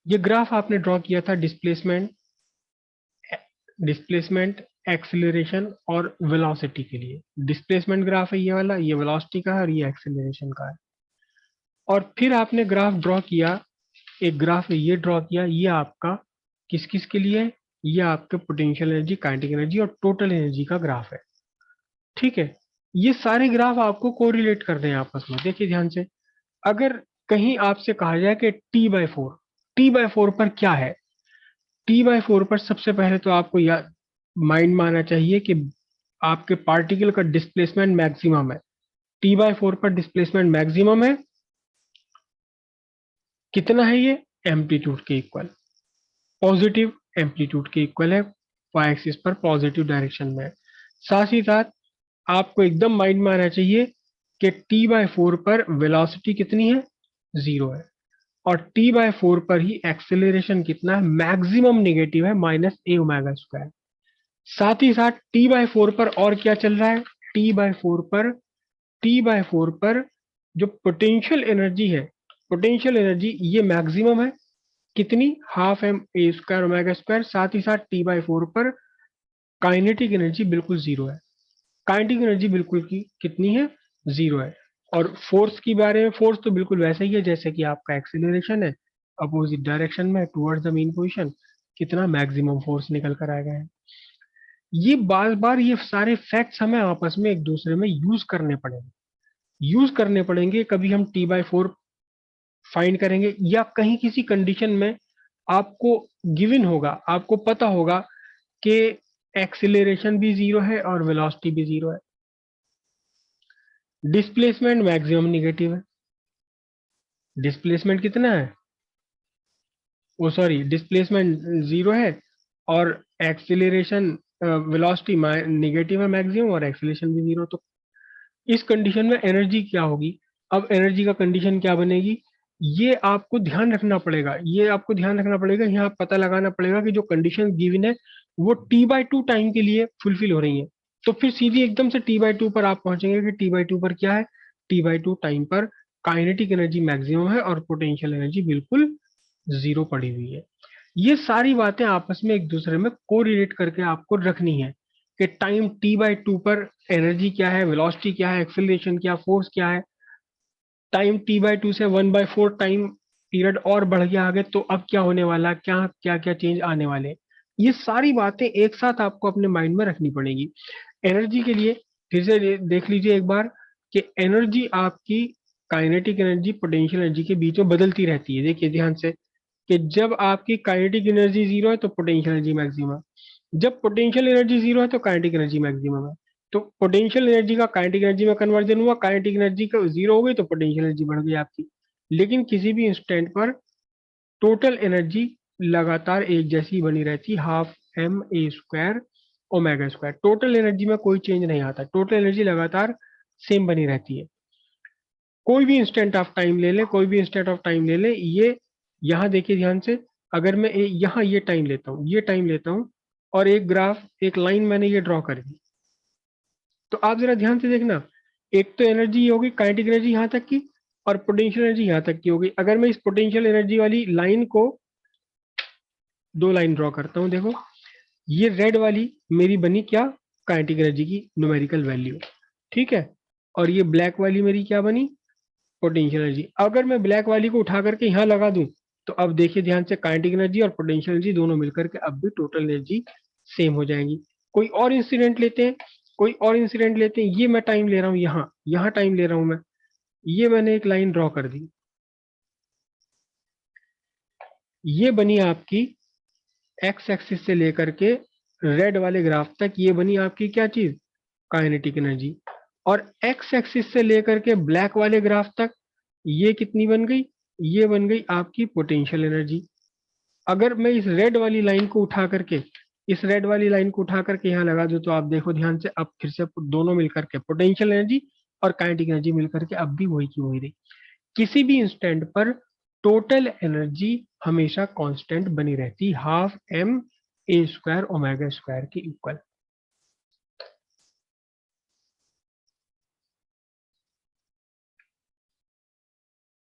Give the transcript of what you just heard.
ये ग्राफ आपने ड्रॉ किया था डिस्प्लेसमेंट, एक्सिलरेशन और वेलोसिटी के लिए। डिस्प्लेसमेंट ग्राफ है ये वाला, ये वेलोसिटी का है और ये एक्सिलरेशन का है। और फिर आपने ग्राफ ड्रॉ किया, एक ग्राफ ये ड्रॉ किया, ये आपका किस किस के लिए है? ये आपके पोटेंशियल एनर्जी, काइनेटिक एनर्जी और टोटल एनर्जी का ग्राफ है। ठीक है, ये सारे ग्राफ आपको कोरिलेट करने हैं आपस में। देखिए ध्यान से, अगर कहीं आपसे कहा जाए कि टी बाई फोर पर क्या है, टी बाई फोर पर सबसे पहले तो आपको याद माइंड में आना चाहिए कि आपके पार्टिकल का डिस्प्लेसमेंट मैक्सिमम है। टी बाई फोर पर डिस्प्लेसमेंट मैक्सिमम है, कितना है ये? एम्पलीट्यूड के इक्वल, पॉजिटिव एम्पलीट्यूड के इक्वल है, वाई एक्सिस पर पॉजिटिव डायरेक्शन में है। साथ ही साथ आपको एकदम माइंड में आना चाहिए कि टी बाई फोर पर वेलोसिटी कितनी है? जीरो है। और टी बाई फोर पर ही एक्सेलरेशन कितना है? मैक्सिमम नेगेटिव है, -a ओमेगा स्क्वायर। साथ ही साथ टी बाई फोर पर और क्या चल रहा है? टी बाई फोर पर जो पोटेंशियल एनर्जी है, पोटेंशियल एनर्जी ये मैक्सिमम है, कितनी? ½ m a² ओमेगा स्क्वायर। साथ ही साथ टी बाई फोर पर काइनेटिक एनर्जी बिल्कुल जीरो है। काइनेटिक एनर्जी बिल्कुल की कितनी है? जीरो है। और फोर्स की बारे में, फोर्स तो बिल्कुल वैसा ही है जैसे कि आपका एक्सीलरेशन है, अपोजिट डायरेक्शन में टुवर्ड्स द मेन पोजीशन, कितना मैक्सिमम फोर्स निकल कर आएगा है। ये बार बार ये सारे फैक्ट्स हमें आपस में एक दूसरे में यूज करने पड़ेंगे। कभी हम टी बाई फोर फाइंड करेंगे या कहीं किसी कंडीशन में आपको गिवन होगा, आपको पता होगा कि एक्सिलरेशन भी जीरो है और वेलोसिटी भी जीरो है, डिस्प्लेसमेंट मैक्सिमम निगेटिव है। डिस्प्लेसमेंट कितना है? वो सॉरी, डिस्प्लेसमेंट जीरो है और एक्सिलरेशन, वेलोसिटी निगेटिव है मैक्सिमम, और एक्सिलरेशन भी जीरो। तो इस कंडीशन में एनर्जी क्या होगी? अब एनर्जी का कंडीशन क्या बनेगी? ये आपको ध्यान रखना पड़ेगा, यहाँ पता लगाना पड़ेगा कि जो कंडीशन गिवन है वो टी बाई टू टाइम के लिए फुलफिल हो रही है। तो फिर सीधी एकदम से टी बाई टू पर आप पहुंचेंगे कि टी बाई टू पर क्या है? टी बाई टू टाइम पर काइनेटिक एनर्जी मैक्सिमम है और पोटेंशियल एनर्जी बिल्कुल जीरो पड़ी हुई है। ये सारी बातें आपस में एक दूसरे में कोरिलेट करके आपको रखनी है कि टाइम टी बाई टू पर एनर्जी क्या है, वेलोसिटी क्या है, एक्सेलरेशन क्या, फोर्स क्या है। टाइम टी बाई टू से 1/4 टाइम पीरियड और बढ़ गया आगे, तो अब क्या होने वाला, क्या क्या क्या चेंज आने वाले, ये सारी बातें एक साथ आपको अपने माइंड में रखनी पड़ेगी। एनर्जी के लिए फिर से देख लीजिए एक बार कि एनर्जी आपकी काइनेटिक एनर्जी, पोटेंशियल एनर्जी के बीच में बदलती रहती है। देखिए ध्यान से कि जब आपकी काइनेटिक एनर्जी जीरो है तो पोटेंशियल एनर्जी मैक्सिमम है, जब पोटेंशियल एनर्जी जीरो है तो काइनेटिक एनर्जी मैक्सिमम है। तो पोटेंशियल एनर्जी का काइनेटिक एनर्जी में कन्वर्जन हुआ, काइनेटिक एनर्जी का जीरो हो गई तो पोटेंशियल एनर्जी बढ़ गई आपकी। लेकिन किसी भी इंस्टेंट पर टोटल एनर्जी लगातार एक जैसी बनी रहती, ½ m a² omega square. Total energy में कोई चेंज नहीं आता, टोटल एनर्जी लगातार सेम बनी रहती है। कोई भी इंस्टेंट ऑफ टाइम ले लें, ये यहाँ देखिए ध्यान से, अगर मैं यहाँ ये टाइम लेता हूँ और एक ग्राफ, एक लाइन मैंने ये ड्रॉ कर दी, तो आप जरा ध्यान से देखना, एक तो एनर्जी होगी काइनेटिक एनर्जी यहाँ तक की, और पोटेंशियल एनर्जी यहाँ तक की होगी। अगर मैं इस पोटेंशियल एनर्जी वाली लाइन को, दो लाइन ड्रॉ करता हूँ, देखो ये रेड वाली मेरी बनी क्या? काइनेटिक एनर्जी की न्यूमेरिकल वैल्यू, ठीक है। और ये ब्लैक वाली मेरी क्या बनी? Potential energy. अगर मैं ब्लैक वाली को उठा करके यहाँ लगा दूं, तो अब देखिए ध्यान से, काइनेटिक एनर्जी और पोटेंशियल एनर्जी दोनों मिलकर के अब भी टोटल एनर्जी सेम हो जाएंगी। कोई और इंसिडेंट लेते हैं, ये मैं टाइम ले रहा हूँ, यहाँ टाइम ले रहा हूँ मैं, ये मैंने एक लाइन ड्रॉ कर दी, ये बनी आपकी एक्स एक्सिस से लेकर के रेड वाले ग्राफ तक, ये बनी आपकी क्या चीज? Kinetic energy. और एक्स एक्सिस से लेकर के ब्लैक वाले ग्राफ तक ये कितनी बन गई? ये बन गई आपकी पोटेंशियल एनर्जी। अगर मैं इस रेड वाली लाइन को उठा करके यहाँ लगा दूं, तो आप देखो ध्यान से, अब फिर से दोनों मिलकर के पोटेंशियल एनर्जी और काइनेटिक एनर्जी मिलकर के अब भी वही की वही रही। किसी भी इंस्टेंट पर टोटल एनर्जी हमेशा कांस्टेंट बनी रहती, ½ m a² ओमेगा स्क्वायर के इक्वल।